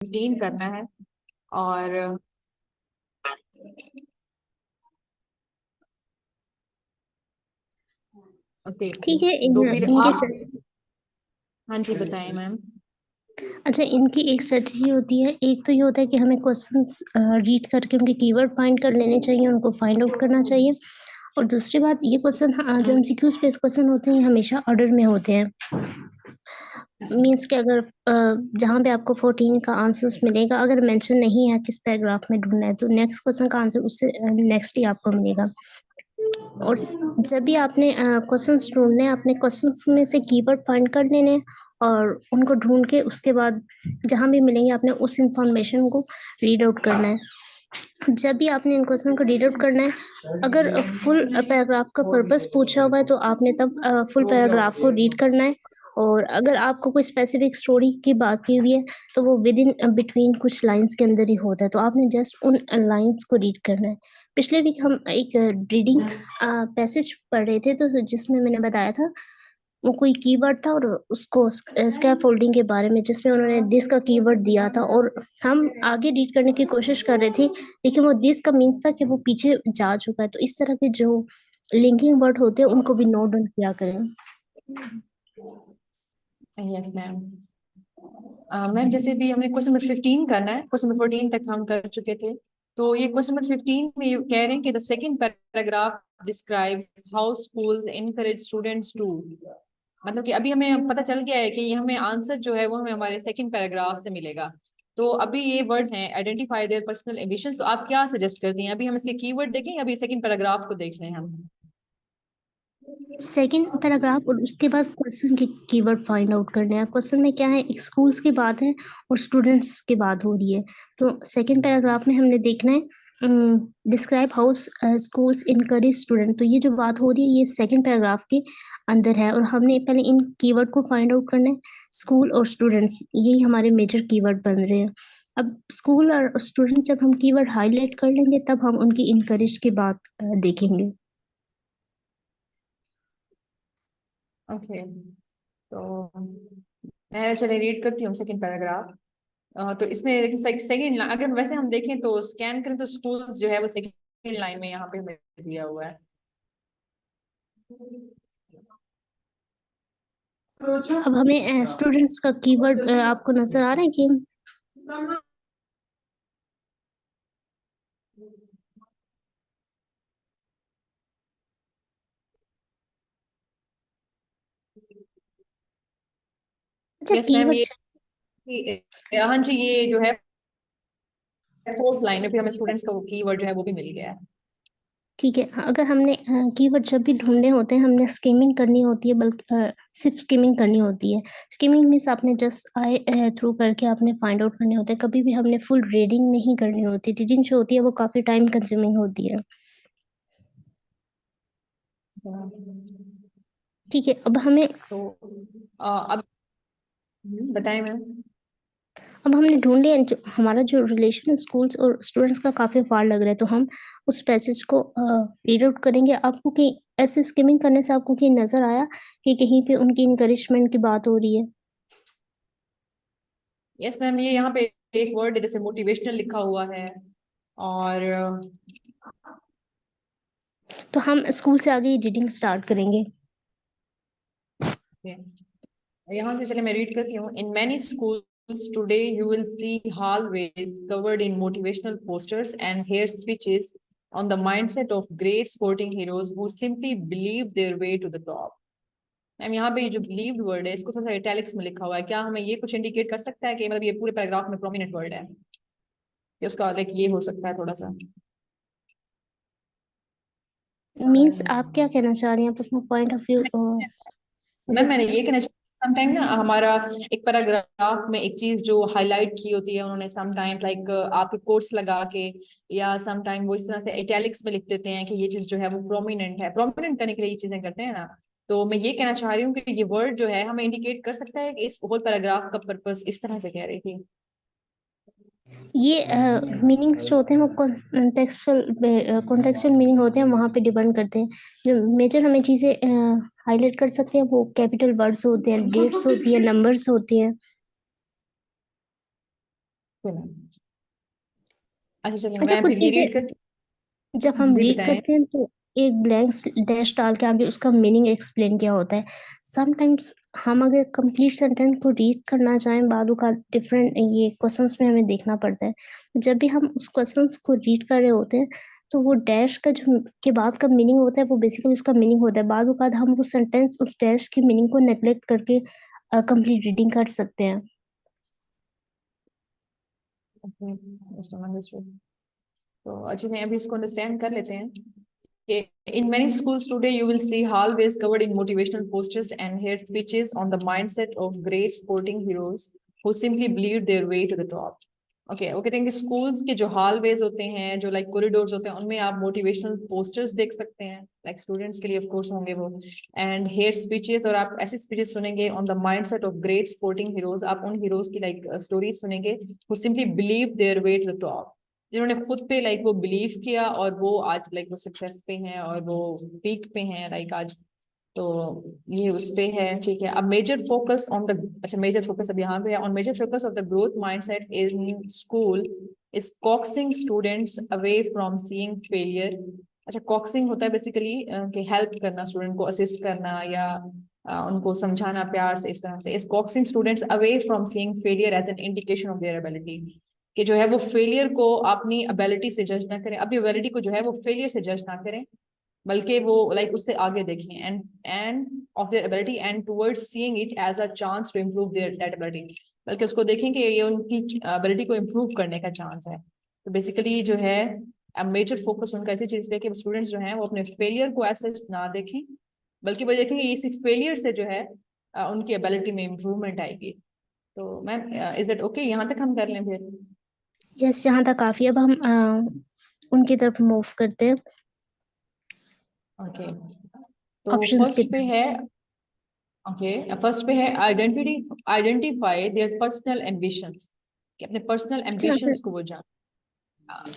15 करना है। और ओके, ठीक है। तो फिर इनके आप। हाँ जी, बताएं मैम। अच्छा, इनकी एक स्ट्रेटजी होती है। एक तो ये होता है कि हमें क्वेश्चंस रीड करके उनके कीवर्ड फाइंड कर लेने चाहिए, उनको फाइंड आउट करना चाहिए। और दूसरी बात, ये क्वेश्चन जो एमसीक्यूज बेस्ड क्वेश्चन होते हैं, ये हमेशा ऑर्डर में होते हैं। मीन्स कि अगर जहाँ पे आपको 14 का आंसर्स मिलेगा, अगर मेंशन नहीं है किस पैराग्राफ में ढूंढना है, तो नेक्स्ट क्वेश्चन का आंसर उससे नेक्स्ट ही आपको मिलेगा। और जब भी आपने क्वेश्चंस ढूंढने हैं, अपने क्वेश्चंस में से कीवर्ड फाइंड कर लेने हैं और उनको ढूंढ के उसके बाद जहाँ भी मिलेंगे आपने उस इंफॉर्मेशन को रीड आउट करना है। जब भी आपने इन क्वेश्चन को रीड आउट करना है, अगर फुल पैराग्राफ का पर्पस पूछा हुआ है तो आपने तब फुल पैराग्राफ को रीड करना है। और अगर आपको कोई स्पेसिफिक स्टोरी की बात की हुई है, तो वो विद इन बिटवीन कुछ लाइंस के अंदर ही होता है, तो आपने जस्ट उन लाइंस को रीड करना है। पिछले वीक हम एक रीडिंग पैसेज पढ़ रहे थे, तो जिसमें मैंने बताया था वो कोई कीवर्ड था, और उसको स्कैफोल्डिंग के बारे में, जिसमें उन्होंने दिस का कीवर्ड दिया था, और हम आगे रीड करने की कोशिश कर रहे थे, लेकिन वो दिस का मीन्स था कि वो पीछे जा चुका है। तो इस तरह के जो लिंकिंग वर्ड होते हैं उनको भी नोट डाउन किया करें। Yes ma'am. मैम, जैसे भी हमने क्वेश्चन नंबर 15 करना है, क्वेश्चन नंबर 14 तक हम कर चुके थे। तो ये क्वेश्चन नंबर 15 में ये कह रहे हैं कि the second paragraph describes how schools encourage students to. मतलब कि अभी हमें पता चल गया है कि ये हमें आंसर जो है वो हमें हमारे सेकंड पैराग्राफ से मिलेगा। तो अभी ये वर्ड्स हैं आइडेंटिफाई देयर पर्सनल एम्बिशंस। तो आप क्या सजेस्ट करती हैं? अभी हम इसके कीवर्ड देखें या अभी सेकंड पैराग्राफ को देख लें हम? सेकंड पैराग्राफ और उसके बाद क्वेश्चन के कीवर्ड फाइंड आउट करने हैं। क्वेश्चन में क्या है, एक स्कूल्स की बात है और स्टूडेंट्स की बात हो रही है। तो सेकंड पैराग्राफ में हमने देखना है describe how schools encourage student. तो ये जो बात हो रही है ये सेकंड पैराग्राफ के अंदर है, और हमने पहले इन कीवर्ड को फाइंड आउट करना है। स्कूल और स्टूडेंट्स, यही हमारे मेजर कीवर्ड बन रहे हैं। अब स्कूल और स्टूडेंट जब हम कीवर्ड हाईलाइट कर लेंगे, तब हम उनकी इनकरेज की बात देखेंगे। ओके, तो मैं चलिए रीड करती हूँ सेकंड पैराग्राफ। तो इसमें लेकिन सेकंड, अगर वैसे हम देखें तो स्कैन करें तो स्कूल्स जो है वो सेकंड लाइन में यहाँ पे हमें दिया हुआ है। अब हमें स्टूडेंट्स का कीवर्ड आपको नजर आ रहा है कि अच्छा यस मैम, कीवर्ड। हाँ जी, ये जो है फोर्थ लाइन में फिर हमें स्टूडेंट्स का वो कीवर्ड जो है वो भी मिल गया है। ठीक है, अगर हमने कीवर्ड जब भी ढूंढने होते हैं, हमने स्किमिंग करनी होती है, बल्कि सिर्फ स्किमिंग करनी होती है। स्किमिंग मीन्स आपने जस्ट आई थ्रू करके आपने फाइंड आउट करने होते हैं, कभी भी हमने फुल रीडिंग नहीं करनी होती। रीडिंग जो होती है वो काफी टाइम कंज्यूमिंग होती है। ठीक है, अब हमें तो अब बताएं मैम। अब हमने ढूंढ लिया हमारा जो रिलेशन स्कूल्स और स्टूडेंट्स का काफी फार लग रहा है, तो हम उस पैसेज को रीड आउट करेंगे। आपको कि ऐसे स्किमिंग करने से आपको कहीं नजर आया कि कहीं पे उनकी इंकरेजमेंट की बात हो रही है? यस मैम, ये यहाँ पे एक वर्ड जैसे मोटिवेशनल लिखा हुआ है। और तो हम स्कूल से आगे रीडिंग स्टार्ट करेंगे। यहाँ से चले मैं रीड करती हूँ। In many schools today you will see hallways covered in motivational posters and hair switches on the mindset of great sporting heroes who simply believe their way to the top। Ma'am, यहाँ पे ये जो believed word है इसको थोड़ा सा italics में लिखा हुआ है। क्या हमें ये कुछ इंडिकेट कर सकता है कि मतलब ये पूरे पैराग्राफ में प्रोमिनेंट वर्ड है, कि उसका लाइक ये हो सकता है थोड़ा सा? मीन्स आप क्या कहना चाह रही हैं, आप अपना पॉइंट ऑफ व्यू? मैम, मैंने ये कहना चाहा समटाइम ना हमारा एक पैराग्राफ में एक चीज जो हाईलाइट की होती है उन्होंने समटाइम्स लाइक आपके कोट्स लगा के, या समटाइम वो इस तरह से इटैलिक्स में लिख देते हैं कि ये चीज जो है वो प्रोमिनेंट है। प्रोमिनेंट करने के लिए ये चीजें करते हैं ना। तो मैं ये कहना चाह रही हूँ कि ये वर्ड जो है हमें इंडिकेट कर सकता है कि इस होल पैराग्राफ का पर्पस इस तरह से कह रही थी। ये मीनिंग्स जो होते हैं वो कॉन्टेक्चुअल मीनिंग होते हैं, वहाँ पे डिपेंड करते हैं। जो मेजर हमें चीज़ें हाईलाइट कर सकते हैं वो कैपिटल वर्ड्स होते हैं, डेट्स होती है, नंबर्स होती हैं। कोई ना। अच्छा चलिए अच्छा मैं कुछ फिर ये चीजें रीड करके जब हम जी रीड बताएं। करते हैं तो एक ब्लैंक डैश डाल के आगे उसका मीनिंग एक्सप्लेन किया होता है। समटाइम्स हम अगर कंप्लीट सेंटेंस को रीड करना चाहें बाद का डिफरेंट ये क्वेश्चंस में हमें देखना पड़ता है। जब भी हम उस क्वेश्चंस को रीड कर रहे होते हैं तो वो डैश का जो के बाद का मीनिंग होता है वो बेसिकली उसका मीनिंग होता है। बाद का हम वो सेंटेंस उस डैश के मीनिंग को नेग्लेक्ट करके कंप्लीट रीडिंग कर सकते हैं। अंडरस्टूड। तो अच्छे से अभी इसको अंडरस्टैंड कर लेते हैं कि in many schools today you will see hallways covered in motivational posters and hear speeches on the mindset of great sporting heroes who simply believed their way to the top. Okay वो कहते हैं कि schools के जो hallways होते हैं, जो like corridors होते हैं, उनमें आप मोटिवेशनल पोस्टर्स देख सकते हैं, लाइक स्टूडेंट्स के लिए ऑफ कोर्स होंगे वो, एंड हेयर स्पीचेस, और आप ऐसे स्पीचेस सुनेंगे on the mindset of great sporting heroes, आप उन हीरोज की लाइक स्टोरीज सुनेंगे who simply believe their way to the top, जिन्होंने खुद पे लाइक वो बिलीव किया और वो आज लाइक वो सक्सेस पे हैं और वो पीक पे हैं लाइक आज। तो ये उस पे है, ठीक है। अब मेजर फोकस ऑन द, अच्छा मेजर फोकस अब यहाँ पे है, on major focus of the growth mindset in school is coaxing students away from seeing failure. अच्छा कॉक्सिंग होता है बेसिकली कि हेल्प करना, स्टूडेंट को असिस्ट करना या उनको समझाना प्यार से, इस तरह से। Is coaxing students away from seeing failure as an indication of their ability, कि जो है वो फेलियर को अपनी एबिलिटी से जज ना करें, अपनी एबिलिटी को जो है वो फेलियर से जज ना करें, बल्कि वो लाइक उससे आगे देखें, end of their ability and towards seeing it as a chance to improve their that ability, बल्कि उसको देखें कि ये उनकी एबिलिटी को इम्प्रूव करने का चांस है। तो बेसिकली जो है मेजर फोकस उनका ऐसी चीज पे कि स्टूडेंट्स जो हैं वो अपने फेलियर को ऐसे ना देखें, बल्कि वो देखें कि इसी फेलियर से जो है उनकी एबिलिटी में इम्प्रूवमेंट आएगी। तो मैम इज दैट ओके, यहाँ तक हम कर लें फिर? यस यहाँ तक काफी। अब हम उनकी तरफ मूव करते हैं ओके तो ऑप्शंस के। फर्स्ट पे है, ओके फर्स्ट पे है आइडेंटिफाई देयर पर्सनल एम्बिशंस, कि अपने पर्सनल अच्छा एम्बिशंस को वो जान।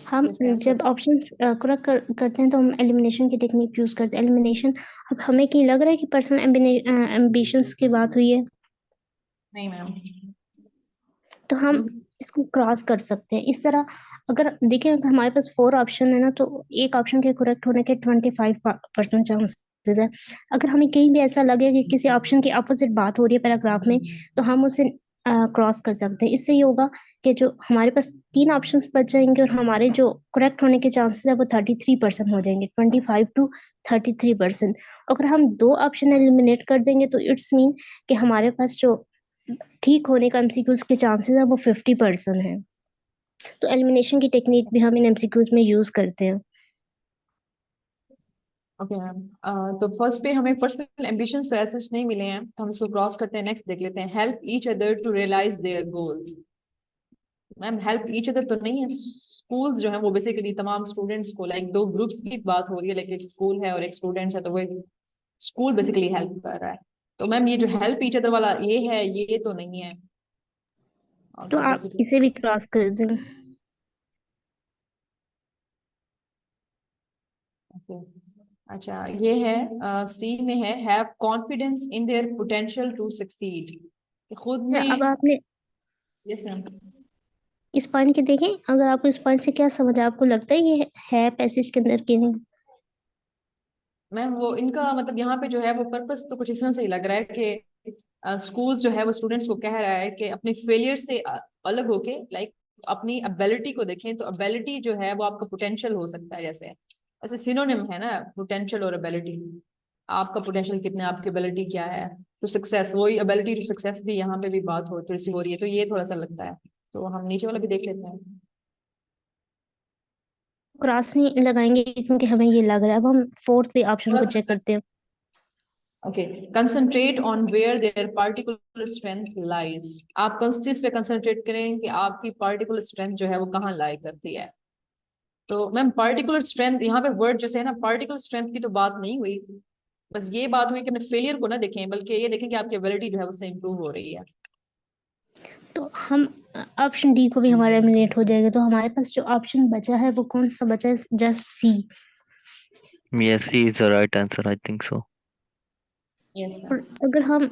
हम तो इसका आंसर जब ऑप्शंस करेक्ट करते हैं तो हम एलिमिनेशन की टेक्निक यूज करते हैं। एलिमिनेशन, अब हमें कहीं लग रहा है कि पर्सनल एम्बिशंस की बात हुई है नहीं मैम। तो हम इसको क्रॉस कर सकते हैं इस तरह। अगर देखें अगर हमारे पास 4 ऑप्शन है ना तो एक ऑप्शन के करेक्ट होने के 25% चांसेस है। अगर हमें कहीं भी ऐसा लगे कि किसी ऑप्शन के अपोजिट बात हो रही है पैराग्राफ में तो हम उसे क्रॉस कर सकते हैं। इससे ये होगा कि जो हमारे पास 3 ऑप्शंस बच जाएंगे और हमारे जो करेक्ट होने के चांसेस है वो 33% हो जाएंगे, 25 टू 33%। अगर हम 2 ऑप्शन एलिमिनेट कर देंगे तो इट्स मीन कि हमारे पास जो ठीक होने का एमसीक्यूज के चांसेस है वो 50% है। तो एलिमिनेशन की टेक्निक भी हम इन एमसीक्यूज में यूज करते हैं। ओके मैम तो फर्स्ट पे हमें पर्सनल एम्बिशंस तो ऐसे नहीं मिले हैं, तो हम इसको क्रॉस करते हैं, नेक्स्ट देख लेते हैं। Help each other to realise their goals. Ma'am help each other तो नहीं है, स्कूल्स जो है वो बेसिकली तमाम स्टूडेंट्स को, लाइक दो ग्रुप्स की बात हो रही है, लाइक एक स्कूल है और एक स्टूडेंट्स है, तो वो स्कूल बेसिकली हेल्प कर रहा है। तो मैम ये जो हेल्प ईच अदर वाला ये है, ये तो नहीं है। तो ओके आप इसे भी क्रॉस कर दें। ओके अच्छा ये है सी में है, have confidence in their potential to succeed, खुद अच्छा, अब में। आपने यस मैम। इस पॉइंट के देखें, अगर आपको इस पॉइंट से क्या समझ आपको लगता है ये है पैसेज के अंदर कि नहीं? मैम वो इनका मतलब यहाँ पे जो है वो पर्पस तो कुछ इस तरह से ही लग रहा है कि स्कूल्स जो है वो स्टूडेंट्स को कह रहा है कि अपने फेलियर से अलग होके लाइक अपनी एबिलिटी को देखें, तो एबिलिटी जो है वो आपका पोटेंशियल हो सकता है, जैसे ऐसे सिनोनिम है ना पोटेंशियल और एबिलिटी। आपका पोटेंशियल कितना है, आपकी एबिलिटी क्या है टू सक्सेस, वही एबिलिटी टू सक्सेस भी यहाँ पे भी बात हो थोड़ी सी हो रही है, तो ये थोड़ा सा लगता है। तो हम नीचे वाला भी देख लेते हैं। क्रॉस नहीं लगाएंगे क्योंकि हमें ये लग रहा है। अब हम फोर्थ पे ऑप्शन को चेक करते हैं। Okay concentrate on where their particular strength lies, आप किस चीज पे कंसंट्रेट करें कि आपकी पार्टिकुलर स्ट्रेंथ जो है वो कहाँ लाई करती है। तो मैम पार्टिकुलर स्ट्रेंथ यहाँ पे वर्ड जैसे है ना, पार्टिकुलर स्ट्रेंथ की तो बात नहीं हुई, बस ये बात हुई कि अपने फेलियर को ना देखें, बल्कि ये देखें कि आपकी एबिलिटी जो है उससे इंप्रूव हो रही है। तो हम ऑप्शन डी को भी हमारा एलिमिनेट हो जाएगा। तो हमारे पास जो ऑप्शन बचा है वो कौन सा बचा है? Just see. Yes, he is the right answer. I think so. Yes और मैम। अगर हम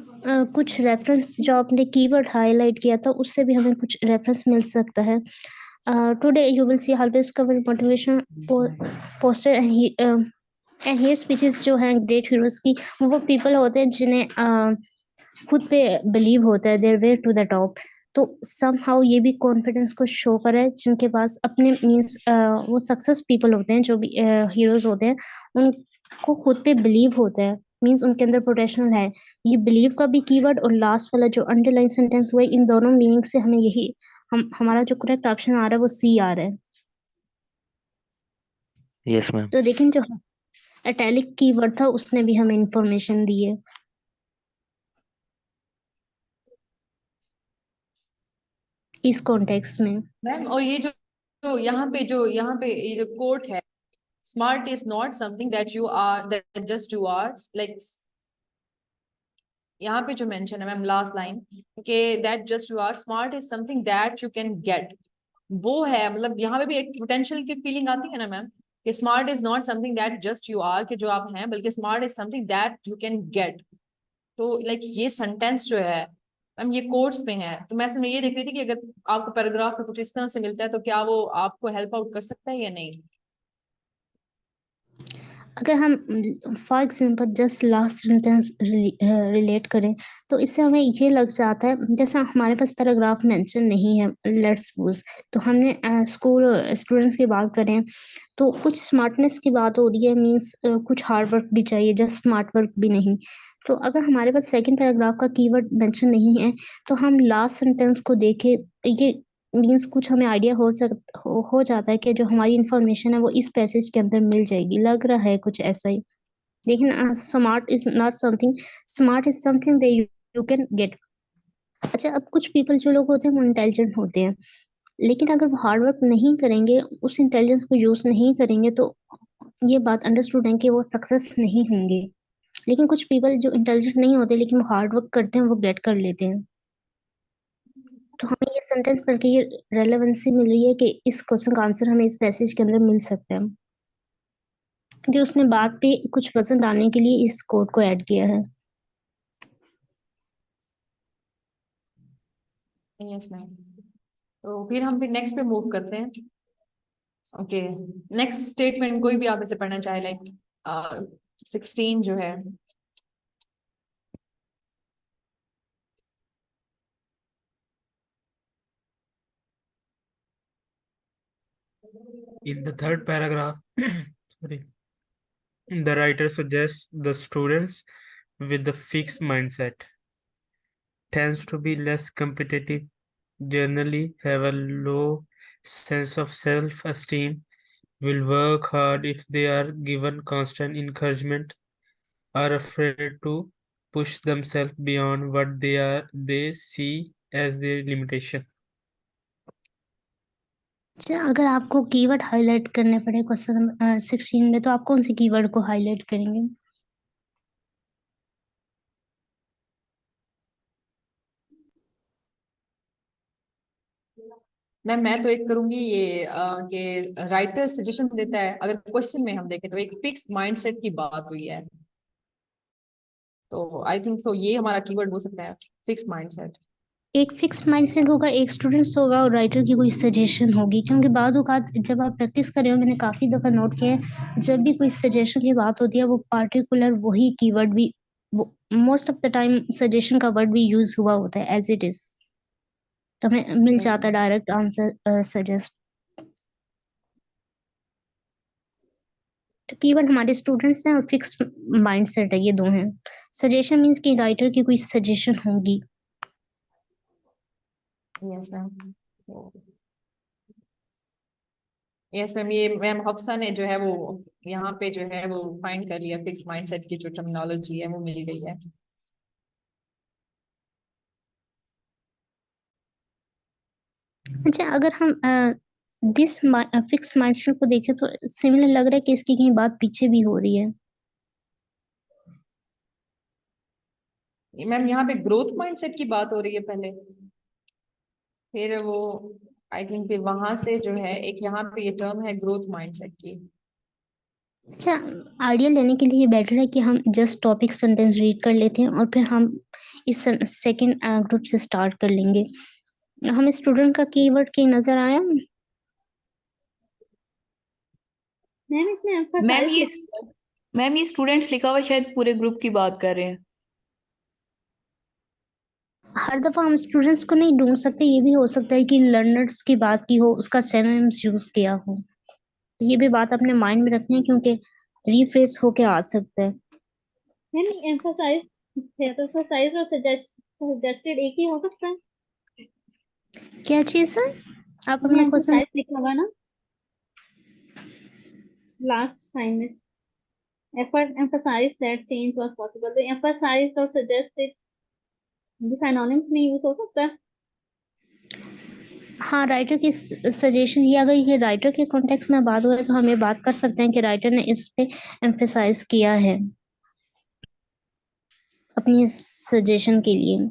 कुछ रेफरेंस जो आपने कीवर्ड हाईलाइट किया था उससे भी हमें कुछ रेफरेंस मिल सकता है। Today you will see harvest cover motivation poster and here speeches जो हैं ग्रेट हीरोज की, वो पीपल होते हैं जिन्हें खुद पे बिलीव होता है, their way to the top. तो समहाउ ये भी कॉन्फिडेंस को शो करा है, जिनके पास अपने मींस वो सक्सेस पीपल होते हैं, जो भी हीरोज होते हैं, उनको खुद पे बिलीव होता है, मींस उनके अंदर पोटेंशियल है। ये बिलीव का भी कीवर्ड और लास्ट वाला जो अंडरलाइन सेंटेंस हुआ है, इन दोनों मीनिंग से हमें यही हमारा जो करेक्ट ऑप्शन आ रहा है वो सी आ रहा है। Yes ma'am. तो देखें जो इटैलिक कीवर्ड था उसने भी हमें इंफॉर्मेशन दी है इस कॉन्टेक्स्ट में। मैम और ये जो यहाँ पे ये जो कोट है, smart is not something that you are, that just you are, like यहाँ पे जो मेंशन है मैम लास्ट लाइन के, that just you are, smart is something that you can get, वो है मतलब यहाँ पे भी एक पोटेंशियल की फीलिंग आती है ना मैम, कि smart is not something that just you are, कि जो आप हैं, बल्कि smart is something that you can get. तो लाइक ये सेंटेंस जो है मैम ये कोट्स में है, तो मैं इसमें ये देख रही थी कि अगर आपको पैराग्राफ में कुछ इस तरह से मिलता है तो क्या वो आपको हेल्प आउट कर सकता है या नहीं। अगर हम for example just last sentence relate करें तो इससे हमें ये लग जाता है, जैसा हमारे पास पैराग्राफ मेंशन नहीं है, लेट्स सपोज, तो हमने स्कूल स्टूडेंट्स की बात करें तो कुछ स्मार्टनेस की बात हो रही है, मींस कुछ हार्ड वर्क भी चाहिए, जस्ट स्मार्ट वर्क भी नहीं। तो अगर हमारे पास सेकंड पैराग्राफ का कीवर्ड मेंशन नहीं है तो हम लास्ट सेंटेंस को देखें, ये मीन्स कुछ हमें आइडिया हो जाता है कि जो हमारी इंफॉर्मेशन है वो इस पैसेज के अंदर मिल जाएगी, लग रहा है कुछ ऐसा ही। लेकिन smart is something that you can gate. अच्छा, अब कुछ पीपल जो लोग होते हैं वो इंटेलिजेंट होते हैं, लेकिन अगर वो हार्ड वर्क नहीं करेंगे, उस इंटेलिजेंस को यूज नहीं करेंगे, तो ये बात अंडरस्टूड है कि वो सक्सेस नहीं होंगे। लेकिन कुछ पीपल जो इंटेलिजेंट नहीं होते लेकिन वो हार्ड वर्क करते हैं, वो गेट कर लेते हैं। तो हमें ये सेंटेंस पढ़ के ये रेलेवेंसी मिल रही है कि इस क्वेश्चन का आंसर हमें इस पैसेज के अंदर मिल सकता है, कि उसने बात पे कुछ वजन डालने के लिए इस कोड को ऐड किया है। Yes ma'am. तो फिर नेक्स्ट पे मूव करते हैं। ओके, नेक्स्ट स्टेटमेंट कोई भी आप इसे पढ़ना चाहे, लाइक 16 जो है। In the third paragraph, sorry, the writer suggests the students with the fixed mindset tends to be less competitive, generally have a low sense of self-esteem, will work hard if they are given constant encouragement, are afraid to push themselves beyond what they see as their limitation. अच्छा, अगर आपको keyword highlight करने पड़े question number 16 में, तो आप कौन से कीवर्ड को हाईलाइट करेंगे? मैम मैं तो एक करूंगी ये कि राइटर सजेशन देता है, अगर क्वेश्चन में हम देखें तो एक फिक्स माइंडसेट की बात हुई है, तो आई थिंक सो ये हमारा कीवर्ड हो सकता है, फिक्स माइंडसेट। एक फिक्स माइंडसेट होगा, एक स्टूडेंट्स होगा और राइटर की कोई सजेशन होगी, क्योंकि बाद औक़ात जब आप प्रैक्टिस कर रहे हो, मैंने काफ़ी दफ़ा नोट किया है, जब भी कोई सजेशन की बात होती है वो पार्टिकुलर वही कीवर्ड भी, वो most of the time suggestion का वर्ड भी यूज़ हुआ होता है एज़ इट इज़, तो हमें मिल यस जाता है मैम। Direct answer suggest. तो कीवर्ड हमारे स्टूडेंट्स हैं और फिक्स माइंडसेट है, ये 2 हैं। सजेशन मीन्स कि राइटर की कोई सजेशन होगी। Yes ma'am. यस मैम, ये मैम हफ्सा ने जो है वो यहाँ पे जो है वो फाइंड कर लिया, फिक्स माइंडसेट की जो टर्मिनोलॉजी है वो मिल गई है। अच्छा, अगर हम दिस फिक्स माइंडसेट को देखें तो सिमिलर लग रहा है कि इसकी कहीं बात पीछे भी हो रही है। मैम यहाँ पे ग्रोथ माइंडसेट की बात हो रही है पहले, फिर वो आई थिंक फिर वहां से जो है एक यहाँ पे ये टर्म है ग्रोथ माइंडसेट की। अच्छा, आइडिया लेने के लिए बेटर है कि हम जस्ट टॉपिक सेंटेंस रीड कर लेते हैं और फिर हम इस सेकंड ग्रुप से स्टार्ट कर लेंगे। हमें स्टूडेंट का कीवर्ड कहीं नजर आया? मैम इसमें मैम एम्फसाइज ये मैम ये स्टूडेंट्स लिखा हुआ है, शायद पूरे ग्रुप की बात कर रहे हैं। हर दफा हम स्टूडेंट्स को नहीं ढूंढ सकते, ये भी हो सकता है कि लर्नर्स की बात की हो, उसका सिनोनिम्स यूज किया हो। ये भी बात अपने माइंड में रखनी है क्योंकि रिफ्रेश होके आ सकता है। मैम एम्फसाइज है तो एम्फसाइज और सजेस्टेड एक ही हो सकता है। क्या चीज है? आप अपना क्वेश्चन एम्फसाइज लिखा हुआ ना लास्ट टाइम में, effort emphasized that change was possible, तो emphasized और suggested सिनोनिम्स में यूज हो सकता है। हाँ, राइटर की सजेशन, ये अगर ये राइटर के कॉन्टेक्स्ट में बात हो तो हम ये बात कर सकते हैं कि राइटर ने इस पे एम्फेसाइज किया है अपनी सजेशन के लिए।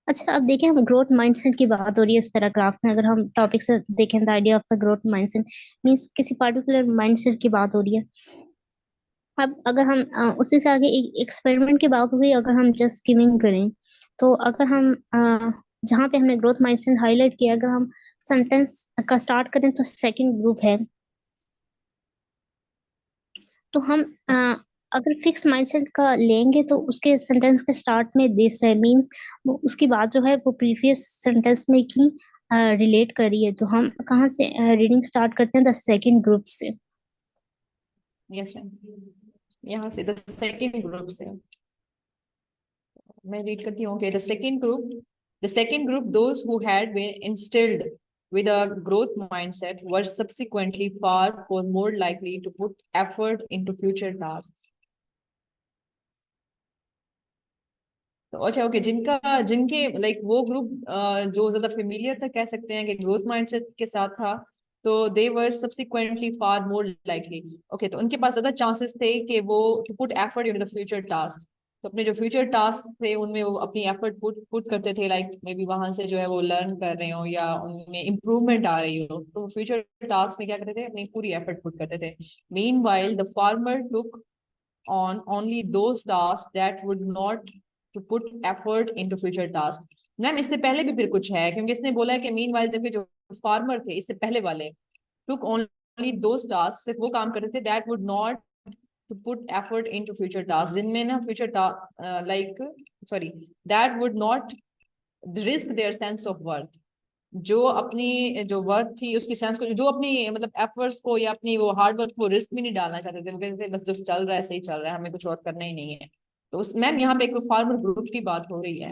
अच्छा, अब देखें, हम ग्रोथ माइंडसेट की बात हो रही है इस पैराग्राफ में। अगर हम टॉपिक से देखें, the idea of the growth mindset means किसी पर्टिकुलर माइंडसेट की बात हो रही है। अब अगर हम उसी से आगे एक एक्सपेरिमेंट की बात हुई, अगर हम जस्ट स्किमिंग करें तो अगर हम जहाँ पे हमने ग्रोथ माइंडसेट हाईलाइट किया, अगर हम सेंटेंस का स्टार्ट करें तो सेकंड ग्रुप है। तो हम अगर फिक्स माइंडसेट का लेंगे तो उसके सेंटेंस के स्टार्ट में दिस है मींस उसकी बात जो है वो प्रीवियस सेंटेंस में की रिलेट करी है। तो हम कहाँ से रीडिंग स्टार्ट करते हैं? द सेकंड ग्रुप से। यस मैम, यहाँ से द सेकंड ग्रुप से मैं रीड करती हूँ कि the second group those who had been instilled with a growth mindset were subsequently far more likely to put effort into future tasks. तो अच्छा, ओके, जिनके लाइक वो ग्रुप जो ज्यादा फेमिलियर था, कह सकते हैं कि ग्रोथ माइंडसेट के साथ था, तो they were subsequently far more likely, okay, तो उनके पास ज्यादा चांसेस थे कि वो to put effort in the future task, तो अपने जो फ्यूचर टास्क थे उनमें वो अपनी एफर्ट पुट करते थे, लाइक मे बी वहां से जो है वो लर्न कर रहे हो या उनमें इम्प्रूवमेंट आ रही हो, तो फ्यूचर टास्क में क्या करते थे, अपनी पूरी एफर्ट पुट करते थे। Mean while the farmer took on only those tasks that would not to put effort into future tasks। Ma'am इससे पहले भी फिर कुछ है, क्योंकि इसने बोला है कि मीन वाइल जबकि जो फार्मर थे इससे पहले वाले took only those tasks, सिर्फ वो काम करते थे that would not to put effort into future tasks, जिनमें ना future like sorry that would not risk their sense of worth, जो अपनी जो वर्थ थी उसकी सेंस को, जो अपनी मतलब एफर्ट्स को या अपनी वो हार्ड वर्क को रिस्क में नहीं डालना चाहते थे, वो कहते थे बस जो चल रहा है सही चल रहा है, हमें कुछ और करना ही नहीं है। तो उस मैम यहाँ पे एक फार्मर ग्रुप की बात हो रही है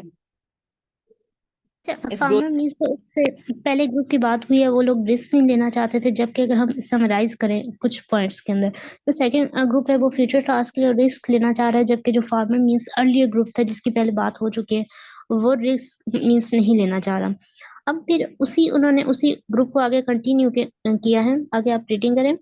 इस ग्रोथ। फार्मर मीन्स तो उससे पहले ग्रुप की बात हुई है, वो लोग रिस्क नहीं लेना चाहते थे, जबकि अगर हम समराइज करें कुछ पॉइंट्स के अंदर तो सेकंड ग्रुप है वो फ्यूचर टास्क के लिए रिस्क लेना चाह रहा है, जबकि जो फार्मर मीन्स अर्लियर ग्रुप था जिसकी पहले बात हो चुकी है, वो रिस्क मीन्स नहीं लेना चाह रहा। अब फिर उन्होंने उसी ग्रुप को आगे कंटिन्यू किया है। आगे आप रीडिंग करें।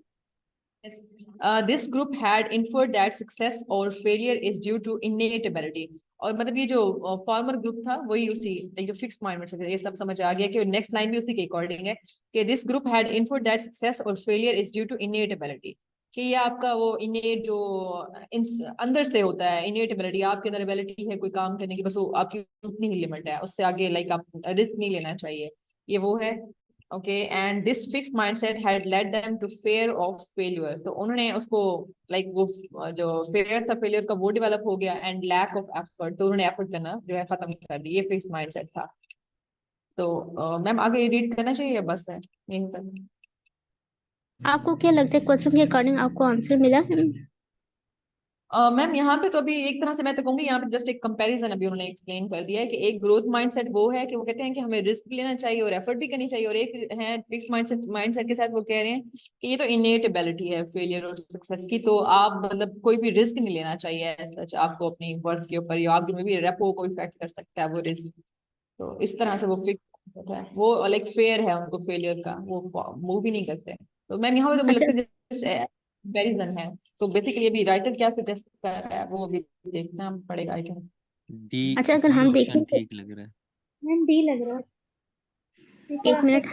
This group had inferred that success or failure is due to innate ability। और मतलब ये जो फॉर्मर ग्रुप था वही उसी जो फिक्स माइंड में ये सब समझ आ गया कि नेक्स्ट लाइन भी उसी के अकॉर्डिंग है कि this group had inferred that success और failure is due to innate ability, कि ये आपका वो इनेट जो अंदर से होता है, इनेट एबिलिटी, आपके अंदर एबिलिटी है कोई काम करने की, बस वो आपकी उतनी ही लिमिट है, उससे आगे लाइक आप रिस्क नहीं लेना चाहिए, ये वो है। Okay, and this fixed mindset had led them to fear of failure, तो उन्होंने उसको लाइक वो जो फेयर था फेलियर का वो डेवलप हो गया, एंड लैक ऑफ एफर्ट, तो उन्होंने एफर्ट करना जो है खत्म कर दी, ये फिक्स्ड माइंडसेट था। तो मैम आगे रीड करना चाहिए या बस है यहीं पर? आपको क्या लगता है क्वेश्चन के अकॉर्डिंग आपको आंसर मिला? मैम यहाँ पे तो अभी एक तरह से मैं तो कहूंगी, यहाँ पे जस्ट एक कंपैरिजन अभी उन्होंने एक्सप्लेन कर दिया है कि एक ग्रोथ माइंडसेट वो है कि वो कहते हैं कि हमें रिस्क भी लेना चाहिए और एफर्ट भी करनी चाहिए, और एक है फिक्स्ड माइंडसेट के साथ वो कह रहे हैं कि ये तो इनेट एबिलिटी है फेलियर और सक्सेस की, तो आप मतलब कोई भी रिस्क नहीं लेना चाहिए सच आपको अपनी वर्थ के ऊपर, या आपकी में भी रेपो को इफेक्ट कर सकता है वो रिस्क, तो इस तरह से वो फिक्स है, वो लाइक फेयर है उनको फेलियर का, वो मूव भी नहीं करते। तो मैम यहाँ पे तो मुझे अच्छा, लगता है कंपैरिजन है, तो बेसिकली अभी राइटर क्या सजेस्ट कर रहा है वो भी देखना पड़ेगा आई थिंक। डी अच्छा, अगर डी हम ऑप्शन देखें तो ठीक लग रहा है। मैम डी लग रहा है। एक मिनट,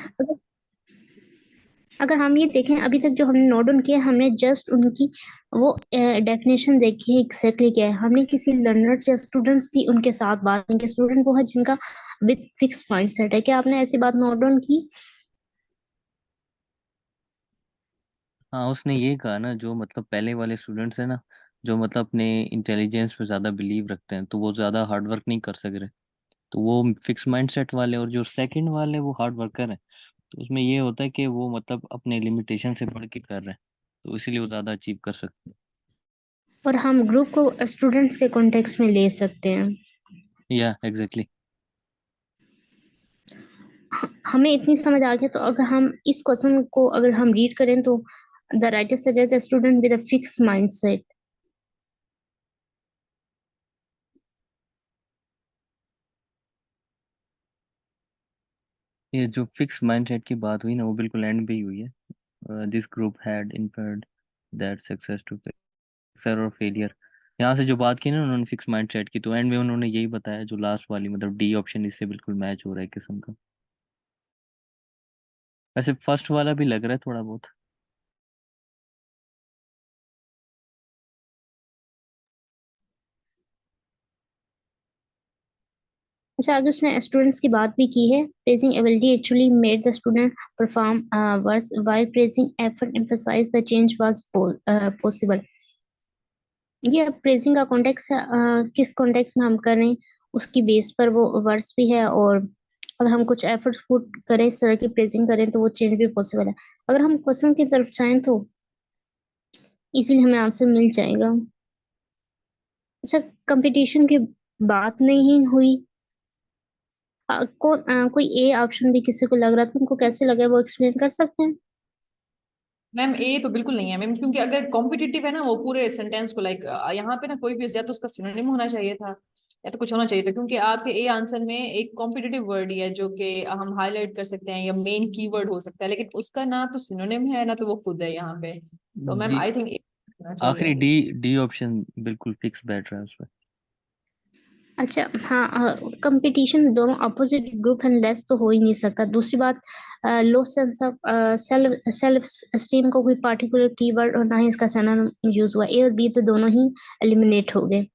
अगर हम ये देखें अभी तक जो हमने नोट डाउन किया, हमने जस्ट उनकी वो डेफिनेशन देखी है एग्जैक्टली क्या है। हमने किसी लर्नर्स या स्टूडेंट्स की उनके साथ बात नहीं की। स्टूडेंट वो है जिनका विद फिक्स माइंड सेट है। क्या आपने ऐसी बात नोट डाउन की? हाँ, उसने ये कहा ना, जो मतलब पहले वाले स्टूडेंट्स हैं ना, जो मतलब अपने इंटेलिजेंस पे ज़्यादा बिलीव रखते हैं, तो वो ज़्यादा हार्ड वर्क नहीं कर सक रहे, तो वो फिक्स माइंडसेट वाले। और जो सेकंड वाले वो हार्ड वर्कर हैं, तो उसमें ये होता है कि वो मतलब अपने लिमिटेशन से बढ़ के कर रहे हैं, तो इसीलिए वो ज़्यादा अचीव कर सकते और हम ग्रुप को स्टूडेंट्स के कॉन्टेक्स्ट में ले सकते हैं। हैं। या एग्जैक्टली। हमें इतनी समझ आ गया। तो अगर हम इस क्वेश्चन को अगर हम रीड करें तो the writer suggest the student with a fix mindset. ये जो फिक्स माइंडसेट की बात हुई ना, वो बिल्कुल एंड पे ही हुई है। This group had inferred that success to success और फेलियर। यहाँ से जो बात की ना उन्होंने फिक्स माइंडसेट की, तो एंड में उन्होंने यही बताया, जो लास्ट वाली मतलब डी ऑप्शन इससे बिल्कुल मैच हो रहा है किस्म का। वैसे फर्स्ट वाला भी लग रहा है थोड़ा बहुत। अच्छा, अगर उसने स्टूडेंट्स की बात भी की है, praising ability actually made the student perform worse while praising effort emphasise the change was possible. ये अब प्रेजिंग का कॉन्टेक्स्ट है, किस कॉन्टेक्स्ट में हम कर रहे हैं उसकी बेस पर वो वर्स भी है। और अगर हम कुछ एफर्ट्स पुट करें, इस तरह की प्रेजिंग करें, तो वो चेंज भी पॉसिबल है। अगर हम क्वेश्चन की तरफ जाएं तो इजीली हमें आंसर मिल जाएगा। अच्छा, कंपटीशन की बात नहीं हुई। कोई ए ऑप्शन भी किसी को लग रहा था, उनको कैसे लगा वो एक्सप्लेन कर सकते हैं? मैम ए तो बिल्कुल नहीं है मैम, क्योंकि अगर कॉम्पिटिटिव है ना वो पूरे सेंटेंस को लाइक यहाँ पे ना कोई भी या तो उसका सिनोनिम होना चाहिए था या तो कुछ होना चाहिए था, क्योंकि आपके ए आंसर में एक कॉम्पिटिटिव वर्ड ही है जो कि हम हाईलाइट कर सकते हैं या मेन कीवर्ड हो सकता है, लेकिन उसका ना तो सिनोनिम है ना तो वो खुद है यहाँ पे। तो मैम डी, आई थिंक ए होना आखिरी चाहिए। डी डी ऑप्शन बिल्कुल फिक्स बैठ रहा है उसमें। अच्छा, हाँ, कंपटीशन दोनों अपोजिट ग्रुप एंड लेस तो हो ही नहीं सकता। दूसरी बात, लो सेंस ऑफ सेल्फ स्टीम को कोई पार्टिकुलर कीवर्ड और ना ही इसका सिनोनिम यूज हुआ। ए और बी तो दोनों ही एलिमिनेट हो गए।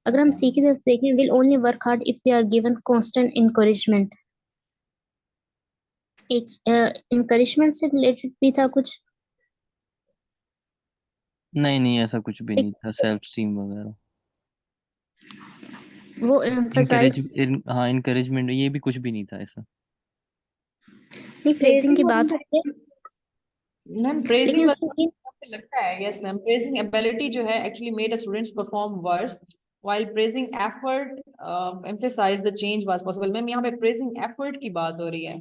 अगर हम सी की तरफ देखें, will only work hard if they are given constant encouragement. एक इनकरेजमेंट से रिलेटेड भी था कुछ। नहीं नहीं, ऐसा कुछ भी एक, नहीं था, सेल्फ स्टीम वगैरह। वो एम्फसाइज हाँ, इनकरेजमेंट ये भी कुछ भी नहीं था ऐसा। नहीं, प्रेजिंग की प्रेजिंग बात है, मैम लेकिन प्रेजिंग उसमें लगता है यस मैम, प्रेजिंग एबिलिटी जो है actually made students perform worse while praising effort emphasize the change was possible। Ma'am यहाँ पे praising effort की बात हो रही है।